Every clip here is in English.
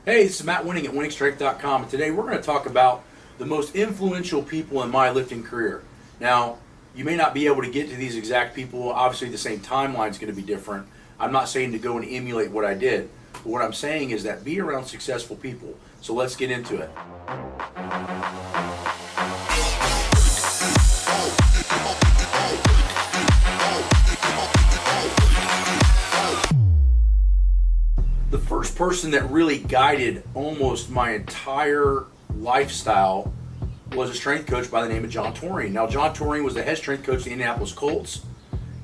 Hey, this is Matt Wenning at winningstrength.com, and today we're going to talk about the most influential people in my lifting career. Now, you may not be able to get to these exact people. Obviously, the same timeline is going to be different. I'm not saying to go and emulate what I did, but what I'm saying is that be around successful people. So let's get into it. The first person that really guided almost my entire lifestyle was a strength coach by the name of John Torine. Now, John Torine was the head strength coach of the Indianapolis Colts.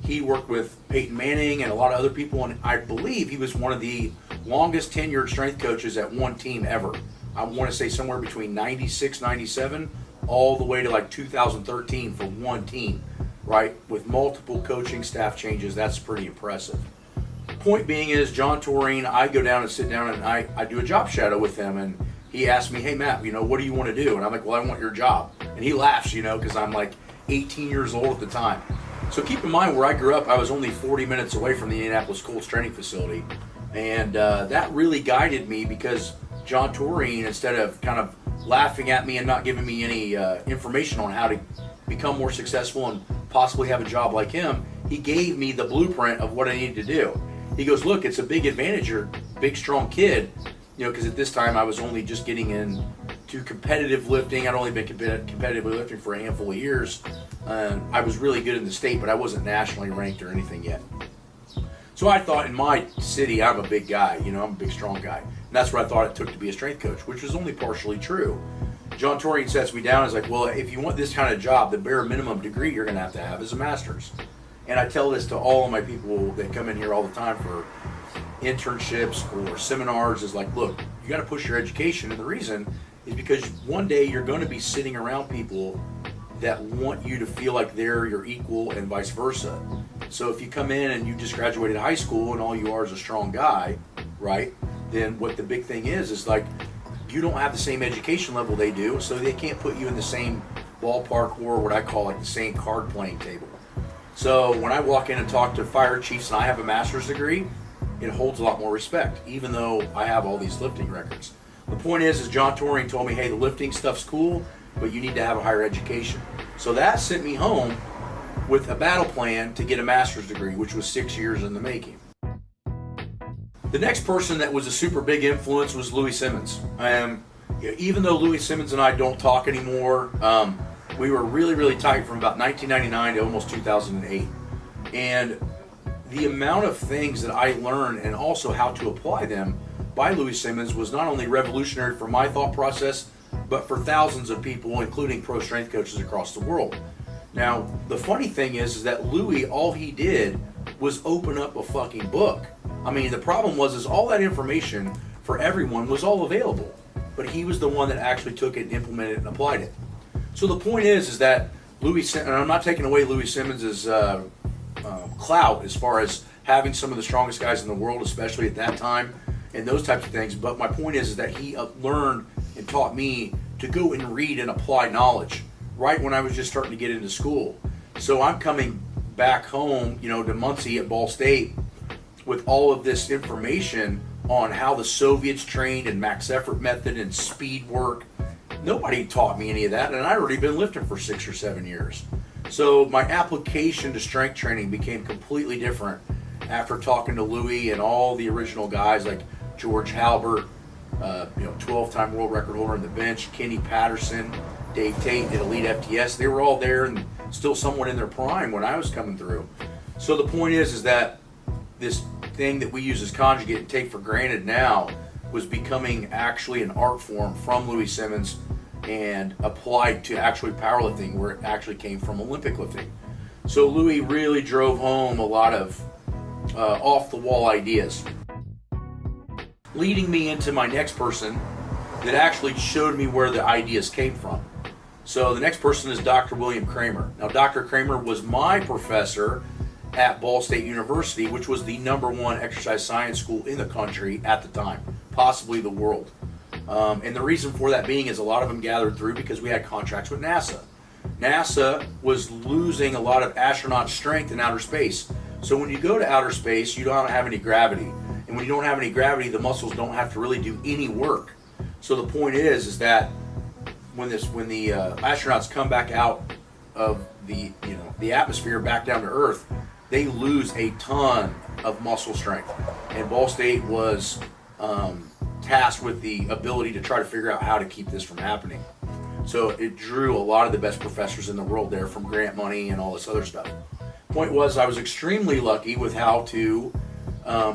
He worked with Peyton Manning and a lot of other people, and I believe he was one of the longest tenured strength coaches at one team ever. I want to say somewhere between 96, 97, all the way to like 2013 for one team, right? With multiple coaching staff changes, that's pretty impressive. Point being is, John Torine, I go down and sit down and I do a job shadow with him, and he asked me, hey Matt, what do you want to do? And I'm like, well, I want your job. And he laughs, because I'm like 18 years old at the time. So keep in mind, where I grew up, I was only 40 minutes away from the Indianapolis Colts training facility. And that really guided me, because John Torine, instead of kind of laughing at me and not giving me any information on how to become more successful and possibly have a job like him, he gave me the blueprint of what I needed to do. He goes, look, it's a big advantage. You're a big, strong kid, because at this time I was only just getting into competitive lifting. I'd only been competitively lifting for a handful of years. I was really good in the state, but I wasn't nationally ranked or anything yet. So I thought, in my city, I'm a big guy. I'm a big, strong guy. And that's what I thought it took to be a strength coach, which was only partially true. John Torine sets me down and is like, well, if you want this kind of job, the bare minimum degree you're going to have is a master's. And I tell this to all of my people that come in here all the time for internships or seminars, is like, look, you got to push your education. And the reason is because one day you're going to be sitting around people that want you to feel like they're your equal and vice versa. So if you come in and you just graduated high school and all you are is a strong guy, right, then what the big thing is like, you don't have the same education level they do, so they can't put you in the same ballpark or what I call like the same card playing table. So when I walk in and talk to fire chiefs and I have a master's degree, it holds a lot more respect, even though I have all these lifting records. The point is John Torine told me, hey, the lifting stuff's cool, but you need to have a higher education. So that sent me home with a battle plan to get a master's degree, which was 6 years in the making. The next person that was a super big influence was Louie Simmons. Even though Louie Simmons and I don't talk anymore, we were really, really tight from about 1999 to almost 2008. And the amount of things that I learned and also how to apply them by Louie Simmons was not only revolutionary for my thought process, but for thousands of people, including pro strength coaches across the world. Now, the funny thing is that Louie, all he did was open up a fucking book. I mean, the problem was all that information for everyone was all available, but he was the one that actually took it and implemented it and applied it. So the point is that Louie Simmons, and I'm not taking away Louie Simmons' clout as far as having some of the strongest guys in the world, especially at that time, and those types of things. But my point is that he learned and taught me to go and read and apply knowledge right when I was just starting to get into school. So I'm coming back home, to Muncie at Ball State with all of this information on how the Soviets trained and max effort method and speed work. Nobody taught me any of that, and I'd already been lifting for 6 or 7 years. So my application to strength training became completely different after talking to Louie and all the original guys like George Halbert, 12-time world record holder in the bench, Kenny Patterson, Dave Tate at Elite FTS. They were all there and still somewhat in their prime when I was coming through. So the point is that this thing that we use as conjugate and take for granted now was becoming actually an art form from Louie Simmons and applied to actually powerlifting, where it actually came from Olympic lifting. So Louie really drove home a lot of off-the-wall ideas, leading me into my next person that actually showed me where the ideas came from. So the next person is Dr. William Kraemer. Now, Dr. Kraemer was my professor at Ball State University, which was the #1 exercise science school in the country at the time, possibly the world. And the reason for that being is a lot of them gathered through because we had contracts with NASA. NASA was losing a lot of astronaut strength in outer space. So when you go to outer space, you don't have any gravity. And when you don't have any gravity, the muscles don't have to really do any work. So the point is that when the astronauts come back out of the atmosphere back down to Earth, they lose a ton of muscle strength. And Ball State was tasked with the ability to try to figure out how to keep this from happening. So it drew a lot of the best professors in the world there from grant money and all this other stuff. Point was, I was extremely lucky with how to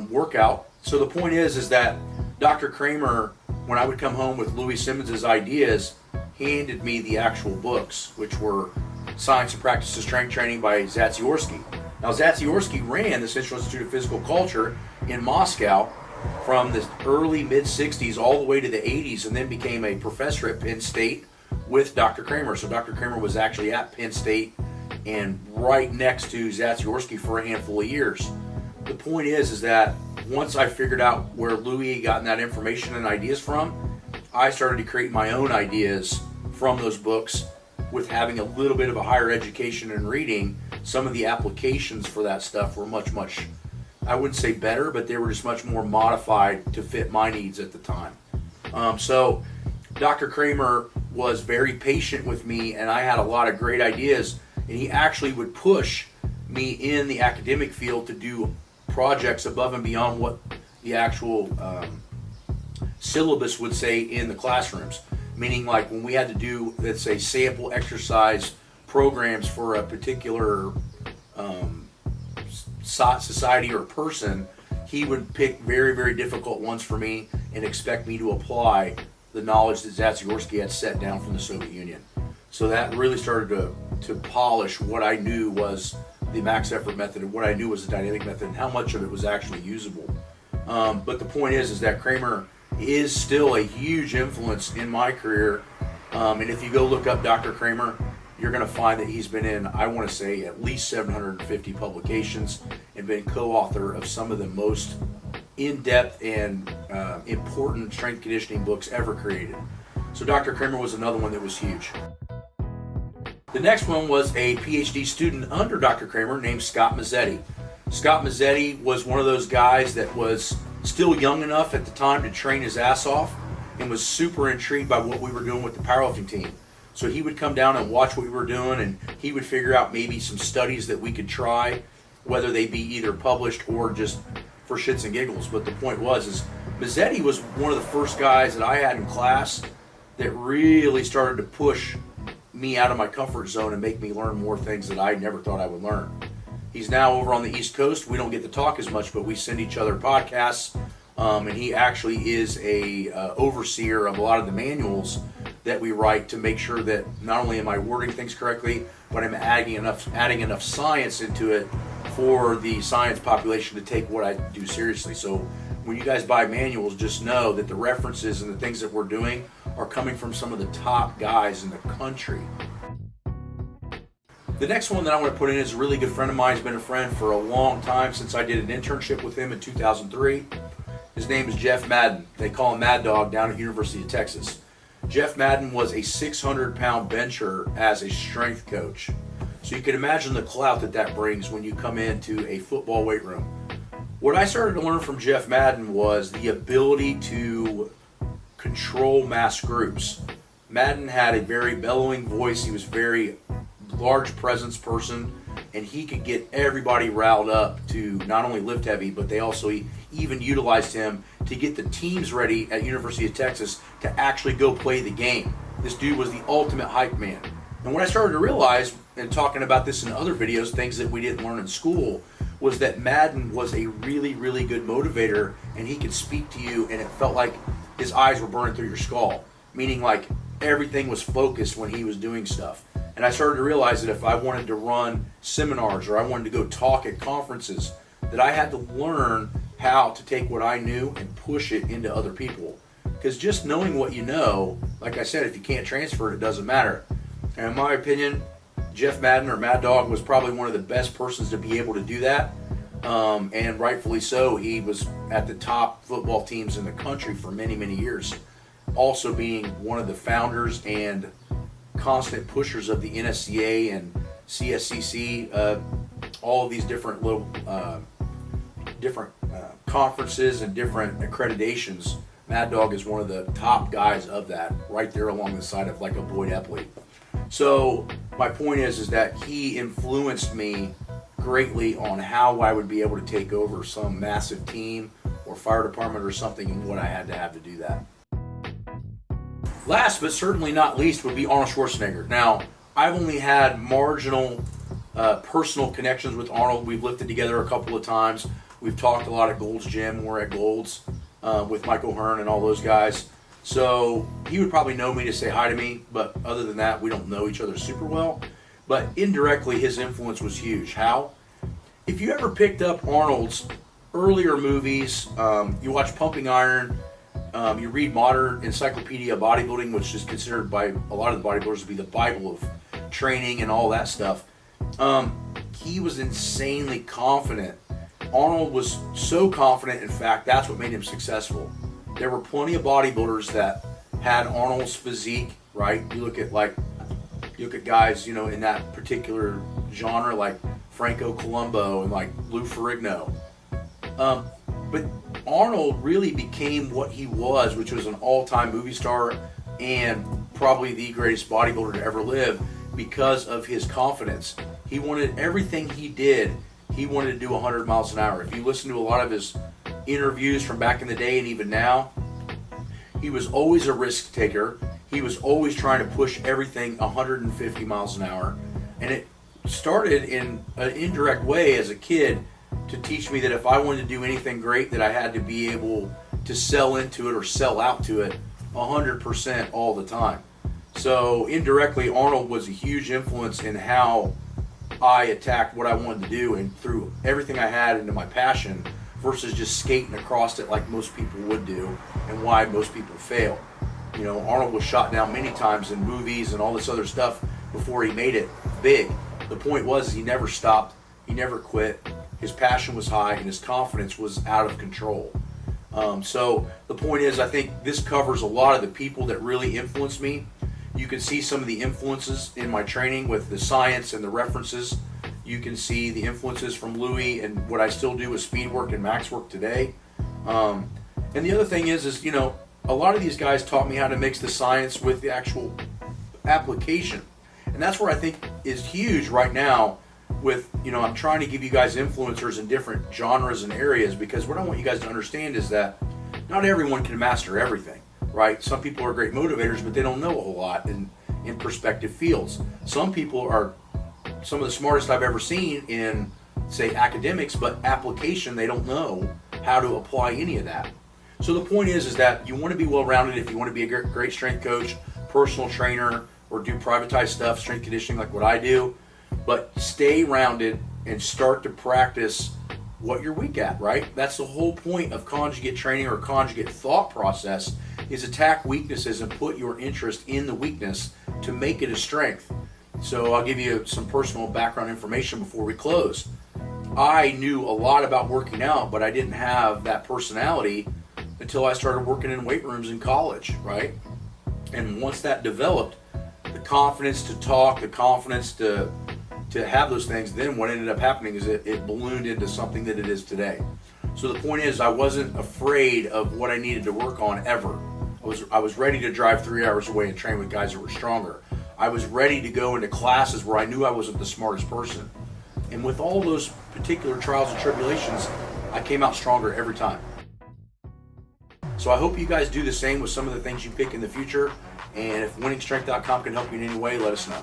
work out. So the point is that Dr. Kraemer, when I would come home with Louie Simmons' ideas, handed me the actual books, which were Science and Practice of Strength Training by Zatsiorsky. Now, Zatsiorsky ran the Central Institute of Physical Culture in Moscow from the early mid-60s all the way to the 80s, and then became a professor at Penn State with Dr. Kraemer. So Dr. Kraemer was actually at Penn State and right next to Zatsiorsky for a handful of years. The point is that once I figured out where Louie had gotten that information and ideas from, I started to create my own ideas from those books. With having a little bit of a higher education and reading, some of the applications for that stuff were much, I wouldn't say better, but they were just much more modified to fit my needs at the time. So Dr. Kraemer was very patient with me, and I had a lot of great ideas, and he actually would push me in the academic field to do projects above and beyond what the actual syllabus would say in the classrooms. Meaning, like when we had to do, let's say, sample exercise programs for a particular society or person, he would pick very, very difficult ones for me and expect me to apply the knowledge that Zatsiorsky had set down from the Soviet Union. So that really started to polish what I knew was the max effort method and what I knew was the dynamic method and how much of it was actually usable. But the point is that Kraemer is still a huge influence in my career. And if you go look up Dr. Kraemer, you're going to find that he's been in, I want to say, at least 750 publications and been co-author of some of the most in-depth and important strength conditioning books ever created. So Dr. Kraemer was another one that was huge. The next one was a PhD student under Dr. Kraemer named Scott Mazzetti. Scott Mazzetti was one of those guys that was still young enough at the time to train his ass off and was super intrigued by what we were doing with the powerlifting team. So he would come down and watch what we were doing, and he would figure out maybe some studies that we could try, whether they be either published or just for shits and giggles. But the point was Mazzetti was one of the first guys that I had in class that really started to push me out of my comfort zone and make me learn more things that I never thought I would learn. He's now over on the East Coast. We don't get to talk as much, but we send each other podcasts, and he actually is a overseer of a lot of the manuals that we write to make sure that not only am I wording things correctly, but I'm adding enough science into it for the science population to take what I do seriously. So when you guys buy manuals, just know that the references and the things that we're doing are coming from some of the top guys in the country. The next one that I want to put in is a really good friend of mine. He's been a friend for a long time since I did an internship with him in 2003. His name is Jeff Madden. They call him Mad Dog down at University of Texas. Jeff Madden was a 600-pound bencher as a strength coach. So you can imagine the clout that brings when you come into a football weight room. What I started to learn from Jeff Madden was the ability to control mass groups. Madden had a very bellowing voice. He was very large presence person, and he could get everybody riled up to not only lift heavy, but they also even utilized him to get the teams ready at University of Texas to actually go play the game. This dude was the ultimate hype man. And what I started to realize, and talking about this in other videos, things that we didn't learn in school, was that Madden was a really, really good motivator, and he could speak to you and it felt like his eyes were burning through your skull, meaning like everything was focused when he was doing stuff. And I started to realize that if I wanted to run seminars or I wanted to go talk at conferences, that I had to learn how to take what I knew and push it into other people. Because just knowing what you know, like I said, if you can't transfer it, it doesn't matter. And in my opinion, Jeff Madden, or Mad Dog, was probably one of the best persons to be able to do that. And rightfully so. He was at the top football teams in the country for many, many years. Also being one of the founders and constant pushers of the NSCA and CSCC, all of these different little conferences and different accreditations, Mad Dog is one of the top guys of that, right there along the side of like a Boyd Epley. So my point is that he influenced me greatly on how I would be able to take over some massive team or fire department or something, and what I had to have to do that. Last but certainly not least would be Arnold Schwarzenegger. Now, I've only had marginal personal connections with Arnold. We've lifted together a couple of times. We've talked a lot at Gold's Gym. We're at Gold's with Michael Hearn and all those guys. So he would probably know me to say hi to me, but other than that, we don't know each other super well. But indirectly, his influence was huge. How? If you ever picked up Arnold's earlier movies, you watch Pumping Iron, you read Modern Encyclopedia Bodybuilding, which is considered by a lot of the bodybuilders to be the Bible of training and all that stuff. He was insanely confident. Arnold was so confident, in fact, that's what made him successful. There were plenty of bodybuilders that had Arnold's physique, right? You look at guys, in that particular genre, like Franco Columbu and like Lou Ferrigno. But Arnold really became what he was, which was an all-time movie star and probably the greatest bodybuilder to ever live, because of his confidence. He wanted everything he did, he wanted to do 100 miles an hour. If you listen to a lot of his interviews from back in the day and even now, he was always a risk taker. He was always trying to push everything 150 miles an hour. And it started in an indirect way as a kid to teach me that if I wanted to do anything great, that I had to be able to sell into it or sell out to it 100% all the time. So indirectly, Arnold was a huge influence in how I attacked what I wanted to do and threw everything I had into my passion versus just skating across it like most people would do, and why most people fail. Arnold was shot down many times in movies and all this other stuff before he made it big. The point was he never stopped, he never quit. His passion was high and his confidence was out of control. So the point is, I think this covers a lot of the people that really influenced me. You can see some of the influences in my training with the science and the references. You can see the influences from Louie and what I still do with speed work and max work today. And the other thing is a lot of these guys taught me how to mix the science with the actual application. And that's where I think is huge right now with, I'm trying to give you guys influencers in different genres and areas, because what I want you guys to understand is that not everyone can master everything, right? Some people are great motivators, but they don't know a whole lot in perspective fields. Some people are some of the smartest I've ever seen in, say, academics, but application, they don't know how to apply any of that. So the point is that you want to be well-rounded if you want to be a great strength coach, personal trainer, or do privatized stuff, strength conditioning like what I do. But stay rounded and start to practice what you're weak at, right? That's the whole point of conjugate training or conjugate thought process, is attack weaknesses and put your interest in the weakness to make it a strength. So I'll give you some personal background information before we close. I knew a lot about working out, but I didn't have that personality until I started working in weight rooms in college, right? And once that developed, the confidence to talk, the confidence to have those things, then what ended up happening is it ballooned into something that it is today. So the point is, I wasn't afraid of what I needed to work on ever. I was ready to drive 3 hours away and train with guys that were stronger. I was ready to go into classes where I knew I wasn't the smartest person. And with all those particular trials and tribulations, I came out stronger every time. So I hope you guys do the same with some of the things you pick in the future. And if winningstrength.com can help you in any way, let us know.